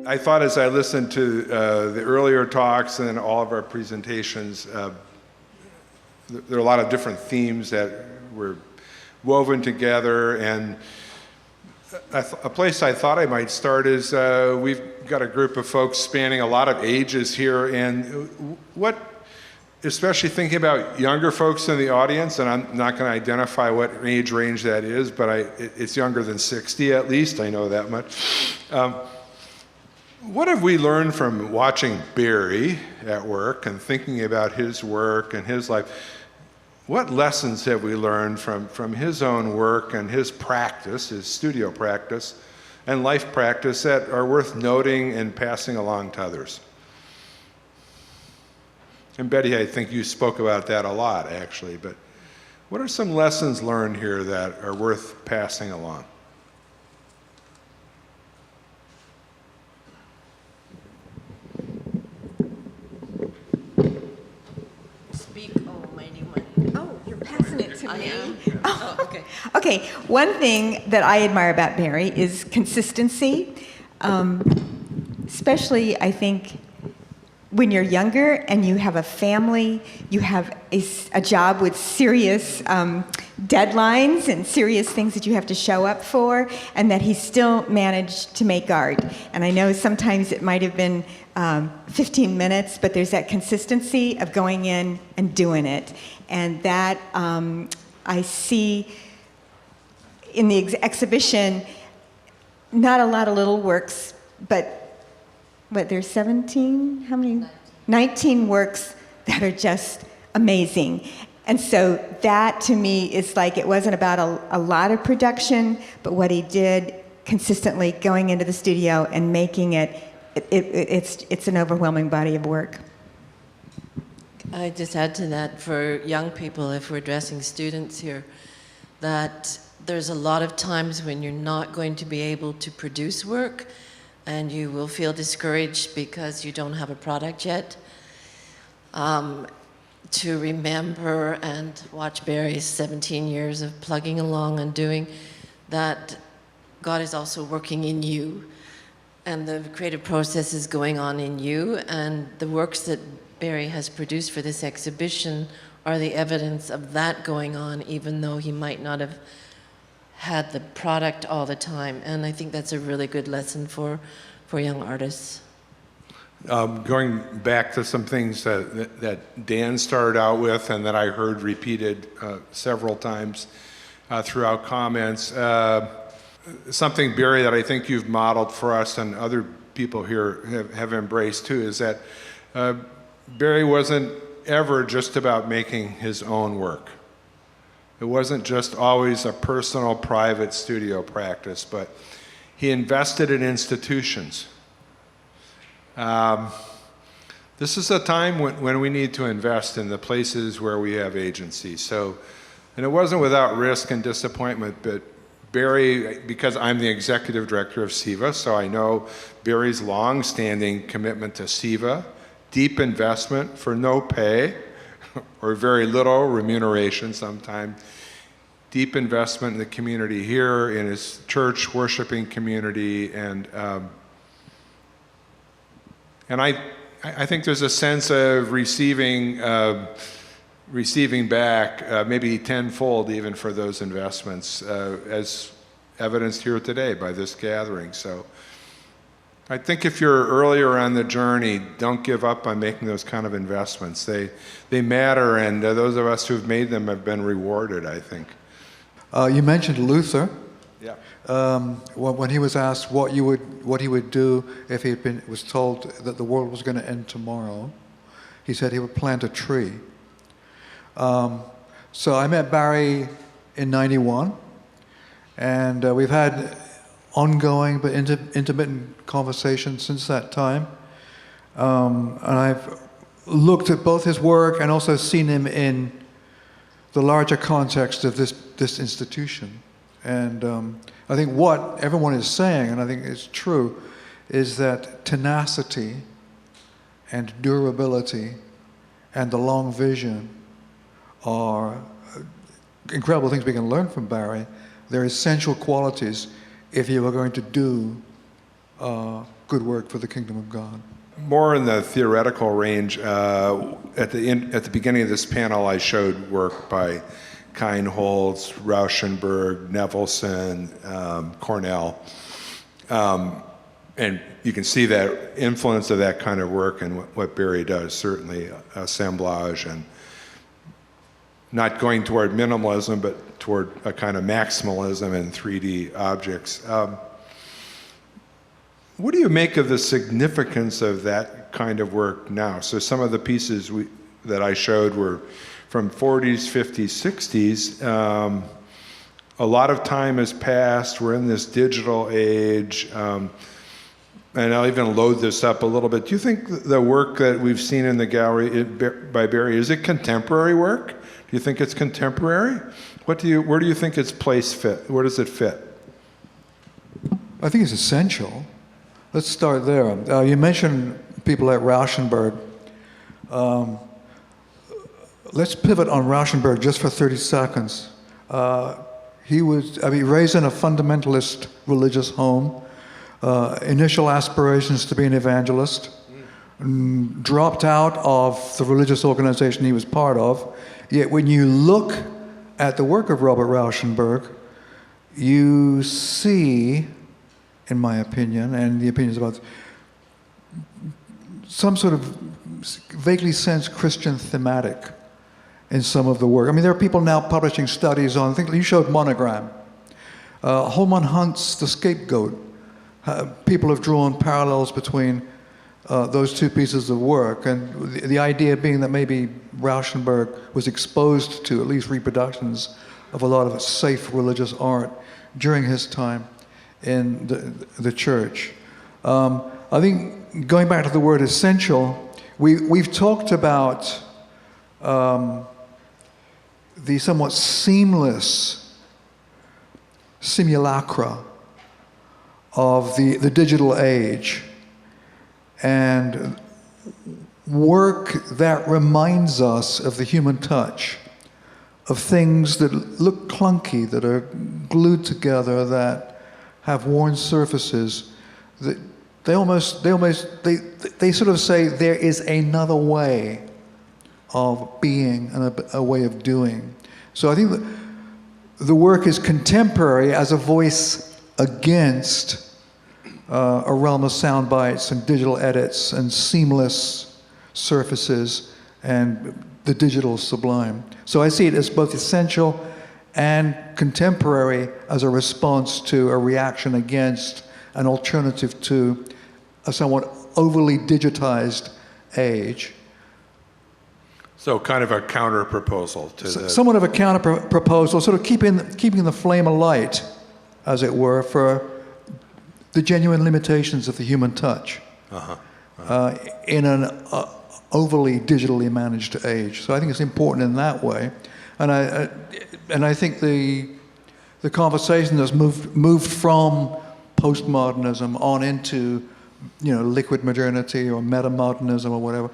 I thought as I listened to the earlier talks and all of our presentations, there are a lot of different themes that were woven together, and a place I thought I might start is we've got a group of folks spanning a lot of ages here, and especially thinking about younger folks in the audience, and I'm not going to identify what age range that is, but it's younger than 60 at least, I know that much. What have we learned from watching Barry at work and thinking about his work and his life? What lessons have we learned from his own work and his practice, his studio practice, and life practice that are worth noting and passing along to others? And Betty, I think you spoke about that a lot, actually, but what are some lessons learned here that are worth passing along? Passing it to me. I am. Oh, okay. Okay, one thing that I admire about Barry is consistency, especially I think when you're younger and you have a family, you have a job with serious deadlines and serious things that you have to show up for, and that he still managed to make art. And I know sometimes it might have been 15 minutes, but there's that consistency of going in and doing it. And that I see in the exhibition, not a lot of little works, but there's 17, how many? 19 works that are just amazing. And so that to me is like, it wasn't about a lot of production, but what he did consistently going into the studio and making it's an overwhelming body of work. I just add to that for young people, if we're addressing students here, that there's a lot of times when you're not going to be able to produce work and you will feel discouraged because you don't have a product yet. To remember and watch Barry's 17 years of plugging along and doing that, God is also working in you, and the creative process is going on in you, and the works that Barry has produced for this exhibition are the evidence of that going on, even though he might not have had the product all the time. And I think that's a really good lesson for young artists. Going back to some things that Dan started out with and that I heard repeated several times throughout comments, something, Barry, that I think you've modeled for us and other people here have embraced too, is that Barry wasn't ever just about making his own work. It wasn't just always a personal, private studio practice, but he invested in institutions. This is a time when we need to invest in the places where we have agency. So, and it wasn't without risk and disappointment, but Barry, because I'm the executive director of SIVA, so I know Barry's long-standing commitment to SIVA, deep investment for no pay or very little remuneration sometimes, deep investment in the community here, in his church worshiping community, and I think there's a sense of receiving back maybe tenfold even for those investments, as evidenced here today by this gathering. So I think if you're earlier on the journey, don't give up on making those kind of investments. They matter, and those of us who've made them have been rewarded, I think. You mentioned Luther. Yeah. When he was asked what he would do if he was told that the world was going to end tomorrow, he said he would plant a tree. So I met Barry in '91, and we've had ongoing but intermittent conversations since that time. And I've looked at both his work and also seen him in the larger context of this institution. And I think what everyone is saying, and I think it's true, is that tenacity and durability and the long vision are incredible things we can learn from Barry. They're essential qualities if you are going to do good work for the kingdom of God. More in the theoretical range. At the beginning of this panel, I showed work by Keinholz, Rauschenberg, Nevelson, Cornell. And you can see that influence of that kind of work and what Barry does, certainly assemblage and not going toward minimalism, but toward a kind of maximalism in 3D objects. What do you make of the significance of that kind of work now? So some of the pieces that I showed were from 40s, 50s, 60s. A lot of time has passed. We're in this digital age. And I'll even load this up a little bit. Do you think the work that we've seen in the gallery by Barry, is it contemporary work? Do you think it's contemporary? Where do you think its place fit? Where does it fit? I think it's essential. Let's start there. You mentioned people like Rauschenberg. Let's pivot on Rauschenberg just for 30 seconds. He was raised in a fundamentalist religious home. Initial aspirations to be an evangelist, dropped out of the religious organization he was part of. Yet when you look at the work of Robert Rauschenberg, you see, in my opinion, and the opinions about some sort of vaguely sensed Christian thematic in some of the work. I mean, there are people now publishing studies on, I think you showed Monogram. Holman Hunt's The Scapegoat. People have drawn parallels between those two pieces of work, and the idea being that maybe Rauschenberg was exposed to at least reproductions of a lot of safe religious art during his time in the church. I think going back to the word essential, we've talked about the somewhat seamless simulacra of the digital age, and work that reminds us of the human touch, of things that look clunky, that are glued together, that have worn surfaces, that they sort of say there is another way of being and a way of doing. So I think that the work is contemporary as a voice against a realm of sound bites and digital edits and seamless surfaces and the digital sublime. So I see it as both essential and contemporary as a response to a reaction against an alternative to a somewhat overly digitized age. So kind of a counter proposal to the... Somewhat of a counter proposal, sort of keeping the flame alight, as it were, for the genuine limitations of the human touch in an overly digitally managed age. So I think it's important in that way, and I think the conversation has moved from postmodernism on into liquid modernity or metamodernism or whatever.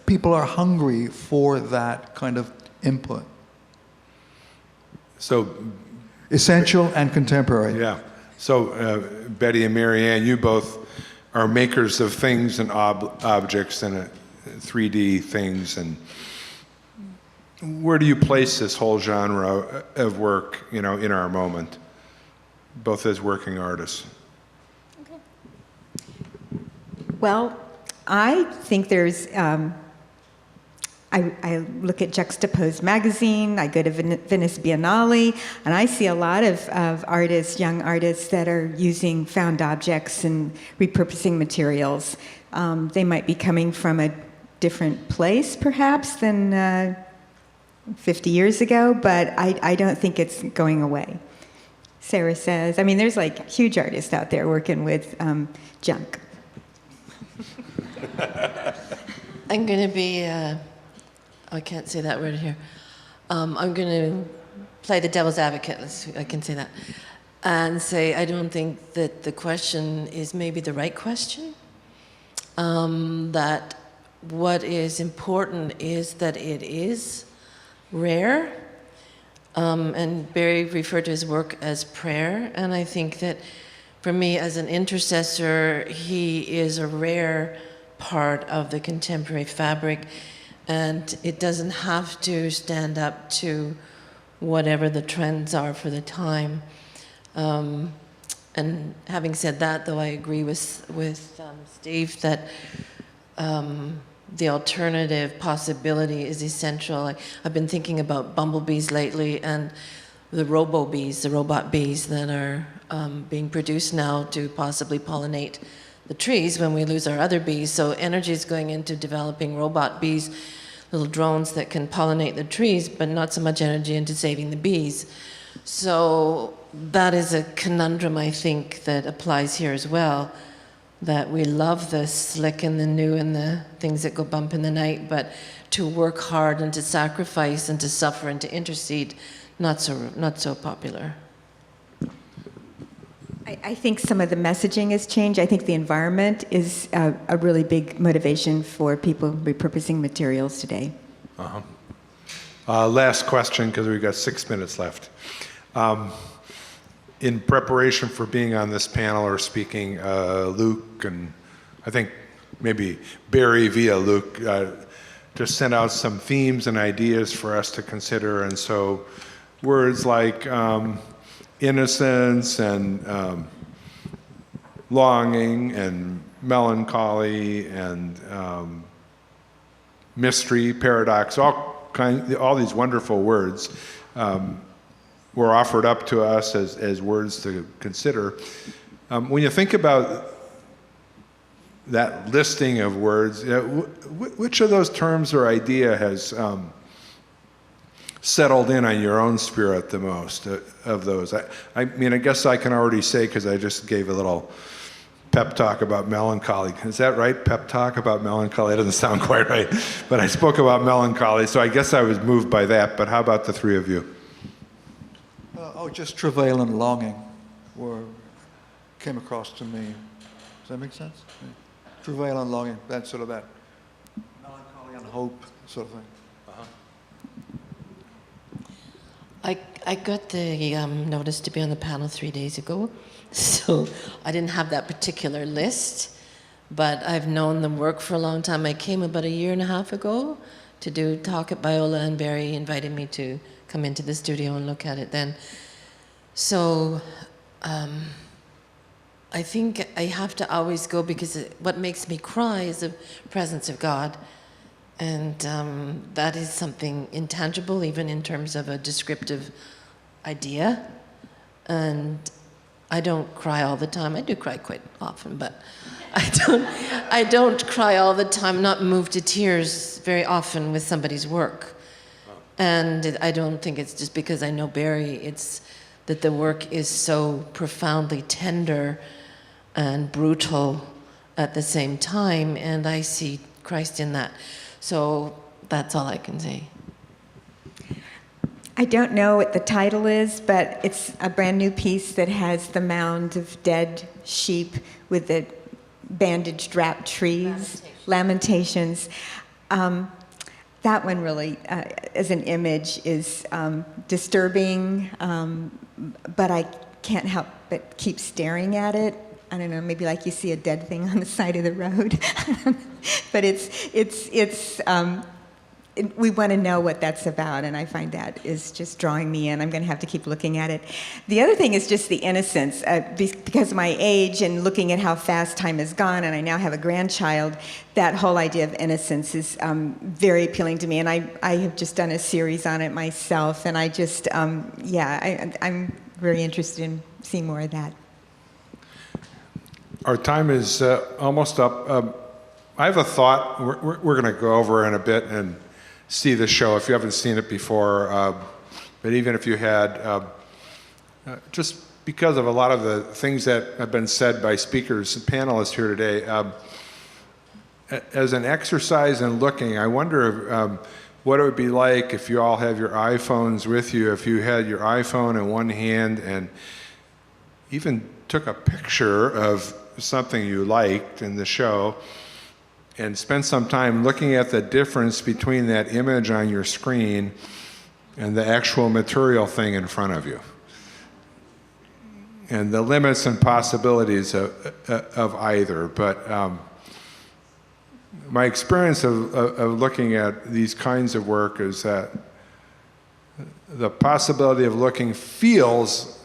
People are hungry for that kind of input. So essential and contemporary. Yeah. So Betty and Marianne, you both are makers of things and objects and 3D things. And where do you place this whole genre of work, in our moment, both as working artists? Okay. Well, I think there's, I look at Juxtaposed magazine, I go to Venice Biennale, and I see a lot of artists, young artists, that are using found objects and repurposing materials. They might be coming from a different place, perhaps, than 50 years ago, but I don't think it's going away. Sarah says, there's like huge artists out there working with junk. I'm going to be, I can't say that word here. I'm going to play the devil's advocate, I can say that, and say I don't think that the question is maybe the right question. That what is important is that it is rare. And Barry referred to his work as prayer, and I think that for me as an intercessor, he is a rare part of the contemporary fabric, and it doesn't have to stand up to whatever the trends are for the time. And having said that, though, I agree with Steve that the alternative possibility is essential. I've been thinking about bumblebees lately and the robo-bees, the robot bees that are being produced now to possibly pollinate the trees when we lose our other bees. So energy is going into developing robot bees, little drones that can pollinate the trees, but not so much energy into saving the bees. So that is a conundrum, I think, that applies here as well, that we love the slick and the new and the things that go bump in the night, but to work hard and to sacrifice and to suffer and to intercede, not so popular. I think some of the messaging has changed. I think the environment is a really big motivation for people repurposing materials today. Last question, because we've got 6 minutes left. In preparation for being on this panel or speaking, Luke and I think maybe Barry via Luke just sent out some themes and ideas for us to consider. And so words like innocence and longing and melancholy and mystery, paradox, all these wonderful words were offered up to us as words to consider. When you think about that listing of words, which of those terms or idea has settled in on your own spirit the most of those? I mean, I guess I can already say, because I just gave a little pep talk about melancholy. Is that right? Pep talk about melancholy? It doesn't sound quite right, but I spoke about melancholy, so I guess I was moved by that. But how about the three of you? Just travail and longing came across to me. Does that make sense? Yeah. Travail and longing, that sort of that melancholy and hope sort of thing. I got the notice to be on the panel 3 days ago, so I didn't have that particular list, but I've known them work for a long time. I came about 1.5 years ago to do a talk at Biola, and Barry invited me to come into the studio and look at it then. So I think I have to always go, because what makes me cry is the presence of God. And that is something intangible, even in terms of a descriptive idea. And I don't cry all the time. I do cry quite often, but I don't cry all the time, not moved to tears very often with somebody's work. And I don't think it's just because I know Barry, it's that the work is so profoundly tender and brutal at the same time, and I see Christ in that. So that's all I can say. I don't know what the title is, but it's a brand new piece that has the mound of dead sheep with the bandaged wrapped trees, lamentations. That one really, as an image, is disturbing, but I can't help but keep staring at it. I don't know, maybe like you see a dead thing on the side of the road. But we want to know what that's about, and I find that is just drawing me in. I'm going to have to keep looking at it. The other thing is just the innocence. Because of my age and looking at how fast time has gone, and I now have a grandchild, that whole idea of innocence is very appealing to me. And I have just done a series on it myself, and I just, I'm very interested in seeing more of that. Our time is almost up. I have a thought. We're going to go over in a bit and see the show if you haven't seen it before. But even if you had, just because of a lot of the things that have been said by speakers and panelists here today, as an exercise in looking, I wonder what it would be like if you all have your iPhones with you, if you had your iPhone in one hand and even took a picture of something you liked in the show and spend some time looking at the difference between that image on your screen and the actual material thing in front of you. and the limits and possibilities of either. But my experience of looking at these kinds of work is that the possibility of looking feels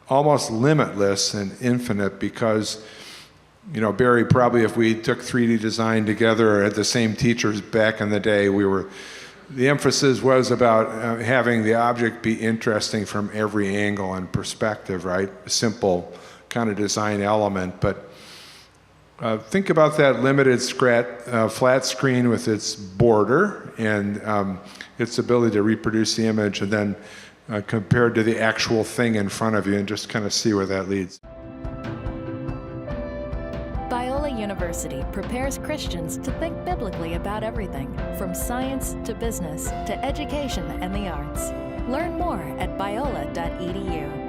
almost limitless and infinite, because, you know, Barry, probably if we took 3D design together or had the same teachers back in the day, the emphasis was about having the object be interesting from every angle and perspective, right? A simple kind of design element. But think about that limited flat screen with its border and its ability to reproduce the image, and then compared to the actual thing in front of you, and just kind of see where that leads. Biola University prepares Christians to think biblically about everything, from science to business to education and the arts. Learn more at biola.edu.